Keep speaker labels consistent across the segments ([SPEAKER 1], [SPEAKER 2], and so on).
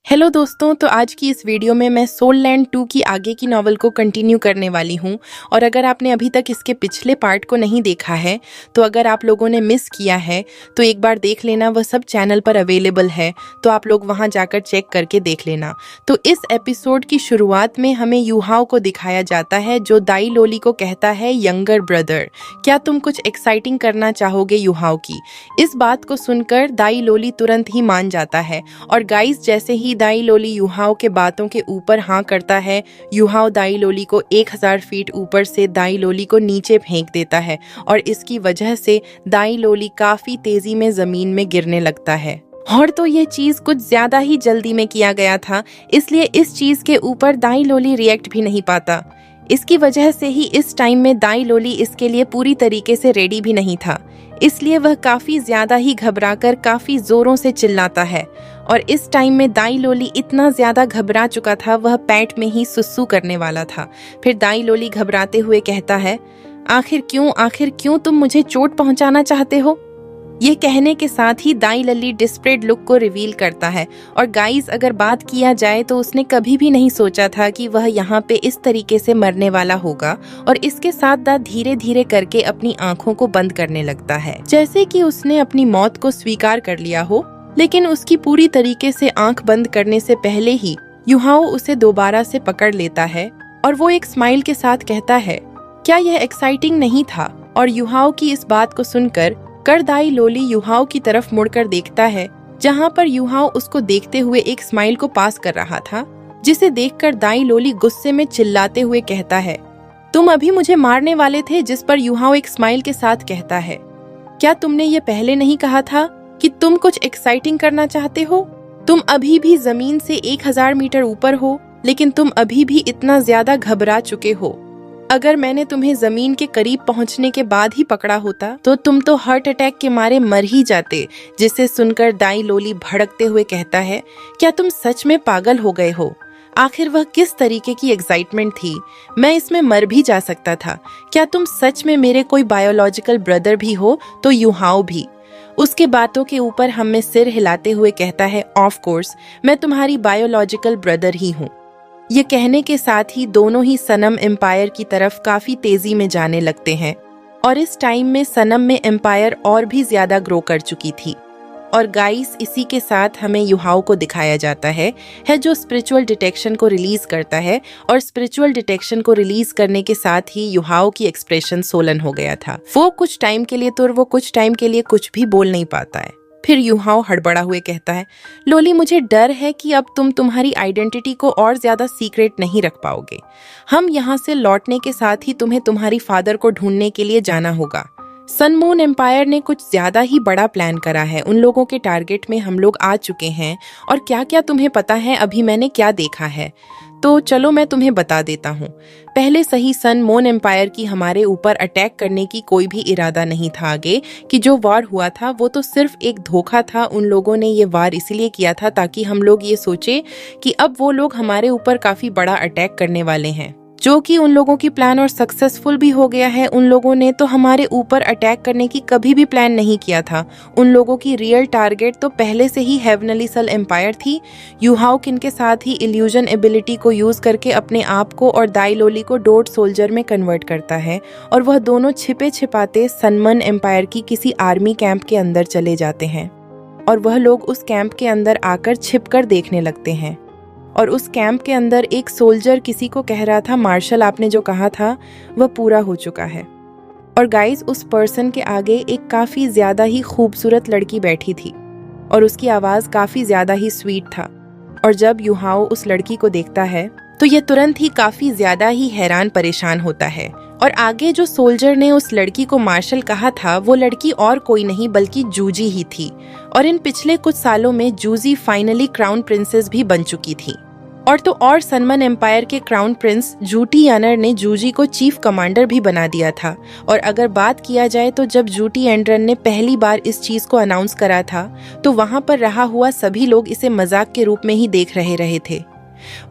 [SPEAKER 1] Hello दोस्तों, तो आज की इस वीडियो में मैं सोल लैंड 2 की आगे की नॉवल को कंटिन्यू करने वाली हूँ। और अगर आपने अभी तक इसके पिछले पार्ट को नहीं देखा है तो अगर आप लोगों ने मिस किया है तो एक बार देख लेना, वह सब चैनल पर अवेलेबल है, तो आप लोग वहाँ जाकर चेक करके देख लेना। तो इस एपिसोड की शुरुआत में हमें यूहाओ को दिखाया जाता है जो दाई लोली को कहता है, यंगर ब्रदर, क्या तुम कुछ एक्साइटिंग करना चाहोगे यूहाओ की। इस बात को सुनकर दाई लोली तुरंत ही मान जाता है और गाइस जैसे ही दाई लोली यूहाओ के बातों के ऊपर हाँ करता है, यूहाओ दाई लोली को 1000 फीट ऊपर से दाई लोली को नीचे फेंक देता है और इसकी वजह से दाई लोली काफी तेजी में जमीन में गिरने लगता है। और तो ये चीज कुछ ज्यादा ही जल्दी में किया गया था, इसलिए इस चीज के ऊपर दाई लोली रिएक्ट भी नहीं पाता। इसकी वजह से ही इस टाइम में दाई लोली इसके लिए पूरी तरीके से रेडी भी नहीं था, इसलिए वह काफी ज्यादा ही घबराकर काफी जोरों से चिल्लाता है। और इस टाइम में दाई लोली इतना ज्यादा घबरा चुका था, वह पैंट में ही सुसु करने वाला था। फिर दाई लोली घबराते हुए कहता है, आखिर क्यों तुम मुझे चोट पहुंचाना चाहते हो। ये कहने के साथ ही दाई लोली डिस्परेट लुक को रिवील करता है। और गाइस अगर बात किया जाए तो उसने कभी भी नहीं सोचा था कि वह यहाँ पे इस तरीके से मरने वाला होगा। और इसके साथ धीरे धीरे करके अपनी आंखों को बंद करने लगता है, जैसे कि उसने अपनी मौत को स्वीकार कर लिया हो। लेकिन उसकी पूरी तरीके से आंख बंद करने से पहले ही यूहाओ उसे दोबारा से पकड़ लेता है और वो एक स्माइल के साथ कहता है, क्या यह एक्साइटिंग नहीं था। और यूहाओ की इस बात को सुनकर दाई लोली यूहाओ की तरफ मुड़कर देखता है, जहाँ पर यूहाओ उसको देखते हुए एक स्माइल को पास कर रहा था, जिसे देखकर दाई लोली गुस्से में चिल्लाते हुए कहता है, तुम अभी मुझे मारने वाले थे। जिस पर यूहाओ एक स्माइल के साथ कहता है, क्या तुमने ये पहले नहीं कहा था कि तुम कुछ एक्साइटिंग करना चाहते हो। तुम अभी भी जमीन से 1000 मीटर ऊपर हो, लेकिन तुम अभी भी इतना ज्यादा घबरा चुके हो। अगर मैंने तुम्हें जमीन के करीब पहुंचने के बाद ही पकड़ा होता तो तुम तो हार्ट अटैक के मारे मर ही जाते। जिसे सुनकर दाई लोली भड़कते हुए कहता है, क्या तुम सच में पागल हो गए हो। आखिर वह किस तरीके की एक्साइटमेंट थी, मैं इसमें मर भी जा सकता था। क्या तुम सच में मेरे कोई बायोलॉजिकल ब्रदर भी हो तो यूहाओ भी। उसके बातों के ऊपर हमें सिर हिलाते हुए कहता है, ऑफ कोर्स मैं तुम्हारी बायोलॉजिकल ब्रदर ही हूँ। ये कहने के साथ ही दोनों ही सनम एम्पायर की तरफ काफी तेजी में जाने लगते हैं। और इस टाइम में सनम में एम्पायर और भी ज्यादा ग्रो कर चुकी थी। और गाइस इसी के साथ हमें यूहाओ को दिखाया जाता है जो स्पिरिचुअल डिटेक्शन को रिलीज करता है। और स्पिरिचुअल डिटेक्शन को रिलीज करने के साथ ही यूहाओ की एक्सप्रेशन सोलन हो गया था। वो कुछ टाइम के लिए कुछ भी बोल नहीं पाता है। फिर यूहाओ हड़बड़ा हुए कहता है, लोली मुझे डर है कि अब तुम तुम्हारी आइडेंटिटी को और ज्यादा सीक्रेट नहीं रख पाओगे। हम यहाँ से लौटने के साथ ही तुम्हें तुम्हारी फादर को ढूंढने के लिए जाना होगा। सन मून एम्पायर ने कुछ ज्यादा ही बड़ा प्लान करा है। उन लोगों के टारगेट में हम लोग आ चुके हैं और क्या क्या तुम्हें पता है अभी मैंने क्या देखा है, तो चलो मैं तुम्हें बता देता हूँ। पहले सही सन मून एम्पायर की हमारे ऊपर अटैक करने की कोई भी इरादा नहीं था आगे, कि जो वार हुआ था वो तो सिर्फ एक धोखा था। उन लोगों ने ये वार इसलिए किया था ताकि हम लोग ये सोचे कि अब वो लोग हमारे ऊपर काफी बड़ा अटैक करने वाले हैं, जो कि उन लोगों की प्लान और सक्सेसफुल भी हो गया है। उन लोगों ने तो हमारे ऊपर अटैक करने की कभी भी प्लान नहीं किया था। उन लोगों की रियल टारगेट तो पहले से ही हेवनली सल एम्पायर थी। यूहाओ किन के साथ ही इल्यूजन एबिलिटी को यूज करके अपने आप को और दाई लोली को डोड सोल्जर में कन्वर्ट करता है और वह दोनों छिपे छिपाते सनमन एम्पायर की किसी आर्मी कैंप के अंदर चले जाते हैं। और वह लोग उस कैंप के अंदर आकर छिपकर देखने लगते हैं। और उस कैंप के अंदर एक सोल्जर किसी को कह रहा था, मार्शल आपने जो कहा था वह पूरा हो चुका है। और गाइस उस पर्सन के आगे एक काफी ज्यादा ही खूबसूरत लड़की बैठी थी और उसकी आवाज काफी ज्यादा ही स्वीट था। और जब यूहाओ उस लड़की को देखता है तो ये तुरंत ही काफी ज्यादा ही हैरान परेशान होता है। और आगे जो सोल्जर ने उस लड़की को मार्शल कहा था वो लड़की और कोई नहीं बल्कि जूजी ही थी। और इन पिछले कुछ सालों में जूजी फाइनली क्राउन प्रिंसेस भी बन चुकी थी। और सनमन एम्पायर के क्राउन प्रिंस जूटी यानर ने जूजी को चीफ कमांडर भी बना दिया था। और अगर बात किया जाए तो जब जूटी एंड्रन ने पहली बार इस चीज को अनाउंस करा था तो वहां पर रहा हुआ सभी लोग इसे मजाक के रूप में ही देख रहे थे।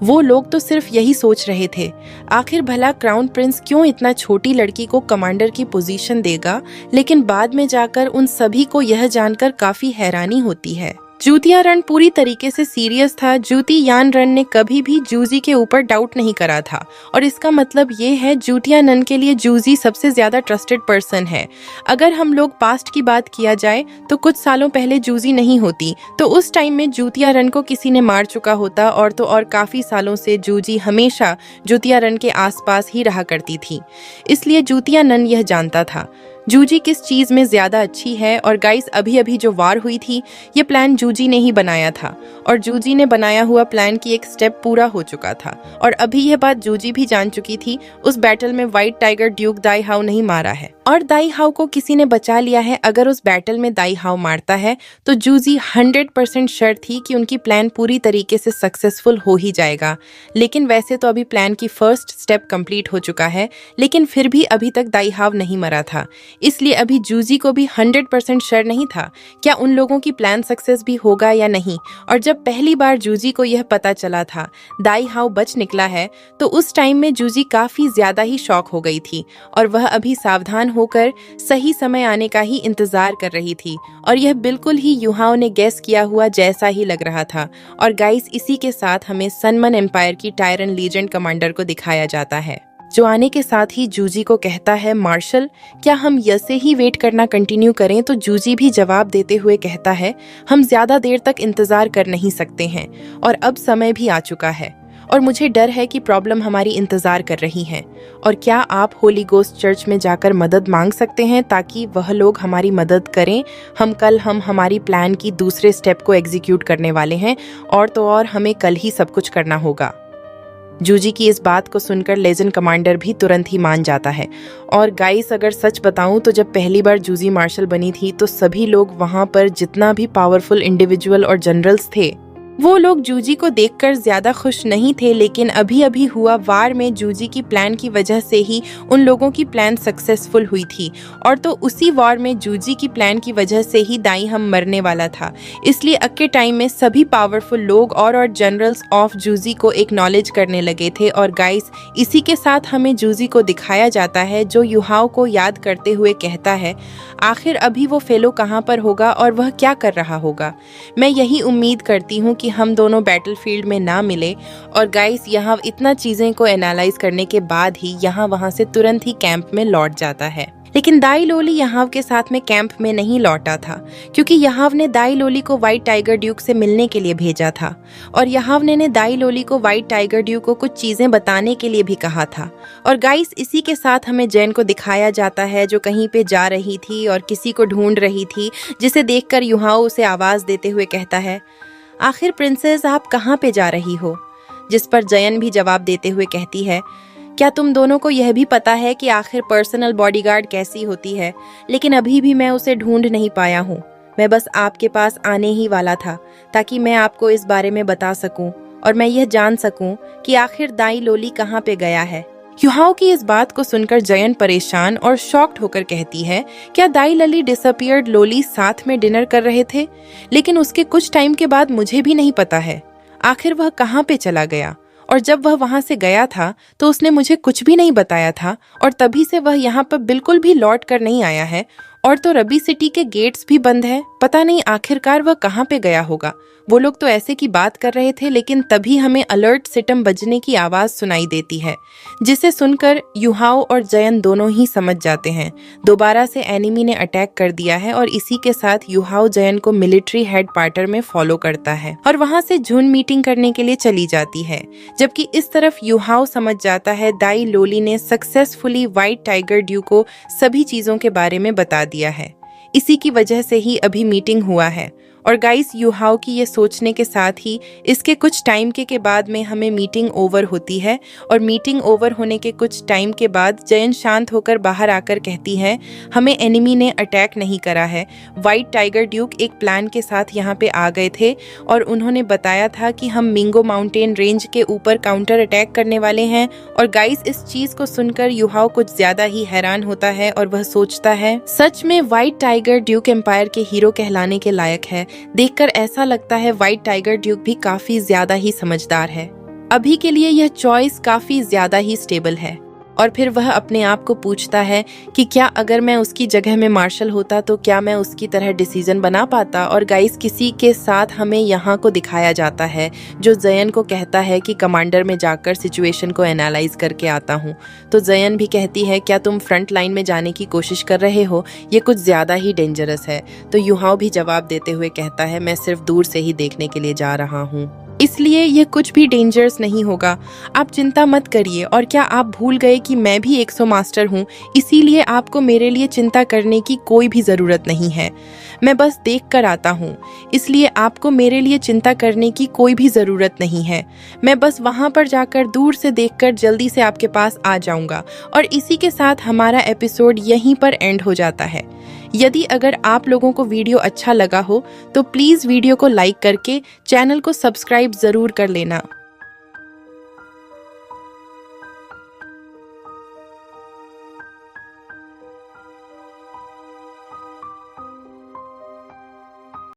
[SPEAKER 1] वो लोग तो सिर्फ यही सोच रहे थे, आखिर भला क्राउन प्रिंस क्यों इतना छोटी लड़की को कमांडर की पोजीशन देगा। लेकिन बाद में जाकर उन सभी को यह जानकर काफी हैरानी होती है जूतिया रन पूरी तरीके से सीरियस था। जूती यान रन ने कभी भी जूजी के ऊपर डाउट नहीं करा था और इसका मतलब ये है जूतिया नन के लिए जूजी सबसे ज्यादा ट्रस्टेड पर्सन है। अगर हम लोग पास्ट की बात किया जाए तो कुछ सालों पहले जूजी नहीं होती तो उस टाइम में जूतिया रन को किसी ने मार चुका होता और काफी सालों से जूजी हमेशा जूतिया रन के आसपास ही रहा करती थी। इसलिए जूतिया नन यह जानता था जूजी किस चीज में ज्यादा अच्छी है। और गाइस अभी जो वार हुई थी ये प्लान जूजी ने ही बनाया था और जूजी ने बनाया हुआ प्लान की एक स्टेप पूरा हो चुका था और अभी यह बात जूजी भी जान चुकी थी। उस बैटल में white tiger Duke Dai how नहीं मारा है और दाई हाउ को किसी ने बचा लिया है। अगर उस बैटल में दाई हाउ मारता है तो जूजी 100% श्योर थी कि उनकी प्लान पूरी तरीके से सक्सेसफुल हो ही जाएगा। लेकिन वैसे तो अभी प्लान की फर्स्ट स्टेप कंप्लीट हो चुका है लेकिन फिर भी अभी तक दाई हाउ नहीं मरा था। इसलिए अभी जूजी को भी 100% श्योर नहीं था क्या उन लोगों की प्लान सक्सेस भी होगा या नहीं। और जब पहली बार जूजी को यह पता चला था दाई हाउ बच निकला है तो उस टाइम में जूजी काफी ज्यादा ही शॉक हो गई थी और वह अभी सावधान होकर सही समय आने का ही इंतजार कर रही थी और यह बिल्कुल ही युहाओ ने गेस किया हुआ जैसा ही लग रहा था। और गाइस इसी के साथ हमें सनमन एम्पायर की टायरन लीजेंड कमांडर को दिखाया जाता है जो आने के साथ ही जूजी को कहता है मार्शल क्या हम यसे ही वेट करना कंटिन्यू करें। तो जूजी भी जवाब देते हुए कहता है हम ज्यादा देर तक इंतजार कर नहीं सकते हैं और अब समय भी आ चुका है और मुझे डर है कि प्रॉब्लम हमारी इंतजार कर रही है। और क्या आप होली गोस्ट चर्च में जाकर मदद मांग सकते हैं ताकि वह लोग हमारी मदद करें। हम हमारी प्लान की दूसरे स्टेप को एग्जीक्यूट करने वाले हैं और तो और हमें कल ही सब कुछ करना होगा। जूजी की इस बात को सुनकर लेजेंड कमांडर भी तुरंत ही मान जाता है। और गाइस अगर सच बताऊं तो जब पहली बार जूजी मार्शल बनी थी तो सभी लोग वहां पर जितना भी पावरफुल इंडिविजुअल और जनरल्स थे वो लोग जूजी को देखकर ज्यादा खुश नहीं थे। लेकिन अभी हुआ वार में जूजी की प्लान की वजह से ही उन लोगों की प्लान सक्सेसफुल हुई थी और तो उसी वार में जूजी की प्लान की वजह से ही दाई हम मरने वाला था। इसलिए अक्के टाइम में सभी पावरफुल लोग और जनरल्स ऑफ जूजी को एक्नॉलेज करने लगे थे। और गाइस इसी के साथ हमें जूजी को दिखाया जाता है जो युहाओ को याद करते हुए कहता है आखिर अभी वो फेलो कहाँ पर होगा और वह क्या कर रहा होगा। मैं यही उम्मीद करती हूँ कि हम दोनों बैटलफील्ड में ना मिले। और गाइस यहाँ इतना चीजें को एनालाइज करने के बाद ही यहाँ वहाँ से तुरंत ही कैंप में लौट जाता है। लेकिन दाई लोली यहाव के साथ में कैंप में नहीं लौटा था क्योंकि यहाव ने दाई लोली को व्हाइट टाइगर ड्यूक से मिलने के लिए भेजा था और यहाव ने दाई लोली को व्हाइट टाइगर ड्यूक को कुछ चीजें बताने के लिए भी कहा था। और गाइस इसी के साथ हमें जैन को दिखाया जाता है जो कहीं पे जा रही थी और किसी को ढूंढ रही थी जिसे देखकर युहाओ उसे आवाज देते हुए कहता है आखिर प्रिंसेस आप कहाँ पे जा रही हो। जिस पर जयन भी जवाब देते हुए कहती है क्या तुम दोनों को यह भी पता है कि आखिर पर्सनल बॉडीगार्ड कैसी होती है। लेकिन अभी भी मैं उसे ढूंढ नहीं पाया हूँ। मैं बस आपके पास आने ही वाला था ताकि मैं आपको इस बारे में बता सकूं और मैं यह जान सकूं कि आखिर दाई लोली कहाँ पे गया है। युहाओ की इस बात को सुनकर जयन परेशान और शॉक्ड होकर कहती है क्या दाई लली डिसअपियर्ड लोली साथ में डिनर कर रहे थे लेकिन उसके कुछ टाइम के बाद मुझे भी नहीं पता है आखिर वह कहाँ पे चला गया। और जब वह वहां से गया था तो उसने मुझे कुछ भी नहीं बताया था और तभी से वह यहाँ पर बिल्कुल भी लौट कर नहीं आया है। और तो रबी सिटी के गेट्स भी बंद है। पता नहीं आखिरकार वह कहाँ पे गया होगा। वो लोग तो ऐसे की बात कर रहे थे लेकिन तभी हमें अलर्ट सिस्टम बजने की आवाज सुनाई देती है जिसे सुनकर युहाओ और जयन दोनों ही समझ जाते हैं दोबारा से एनिमी ने अटैक कर दिया है। और इसी के साथ युहाओ जयन को मिलिट्री हेडक्वार्टर में फॉलो करता है और वहां से झुंड मीटिंग करने के लिए चली जाती है। जबकि इस तरफ युहाओ समझ जाता है दाई लोली ने सक्सेसफुली व्हाइट टाइगर ड्यू को सभी चीजों के बारे में बता दिया है। इसी की वजह से ही अभी मीटिंग हुआ है। और गाइस युहाओ की ये सोचने के साथ ही इसके कुछ टाइम के बाद में हमें मीटिंग ओवर होती है। और मीटिंग ओवर होने के कुछ टाइम के बाद जयन शांत होकर बाहर आकर कहती है हमें एनिमी ने अटैक नहीं करा है। व्हाइट टाइगर ड्यूक एक प्लान के साथ यहाँ पे आ गए थे और उन्होंने बताया था कि हम मिंगो माउंटेन रेंज के ऊपर काउंटर अटैक करने वाले हैं। और गाइस इस चीज को सुनकर युहाओ कुछ ज्यादा ही हैरान होता है और वह सोचता है सच में व्हाइट टाइगर ड्यूक एम्पायर के हीरो कहलाने के लायक है। देखकर ऐसा लगता है व्हाइट टाइगर ड्यूक भी काफी ज्यादा ही समझदार है। अभी के लिए यह चॉइस काफी ज्यादा ही स्टेबल है। और फिर वह अपने आप को पूछता है कि क्या अगर मैं उसकी जगह में मार्शल होता तो क्या मैं उसकी तरह डिसीजन बना पाता। और गाइस, किसी के साथ हमें यहाँ को दिखाया जाता है जो जयन को कहता है कि कमांडर में जाकर सिचुएशन को एनालाइज करके आता हूँ। तो जयन भी कहती है क्या तुम फ्रंट लाइन में जाने की कोशिश कर रहे हो, ये कुछ ज़्यादा ही डेंजरस है। तो युहाओं भी जवाब देते हुए कहता है मैं सिर्फ दूर से ही देखने के लिए जा रहा हूँ, इसलिए यह कुछ भी डेंजरस नहीं होगा, आप चिंता मत करिए। और क्या आप भूल गए कि मैं भी 100 मास्टर हूँ, इसीलिए आपको मेरे लिए चिंता करने की कोई भी ज़रूरत नहीं है। मैं बस देख कर आता हूँ, इसलिए आपको मेरे लिए चिंता करने की कोई भी ज़रूरत नहीं है। मैं बस वहाँ पर जाकर दूर से देखकर जल्दी से आपके पास आ जाऊँगा। और इसी के साथ हमारा एपिसोड यहीं पर एंड हो जाता है। यदि अगर आप लोगों को वीडियो अच्छा लगा हो तो प्लीज़ वीडियो को लाइक करके चैनल को सब्सक्राइब ज़रूर कर लेना।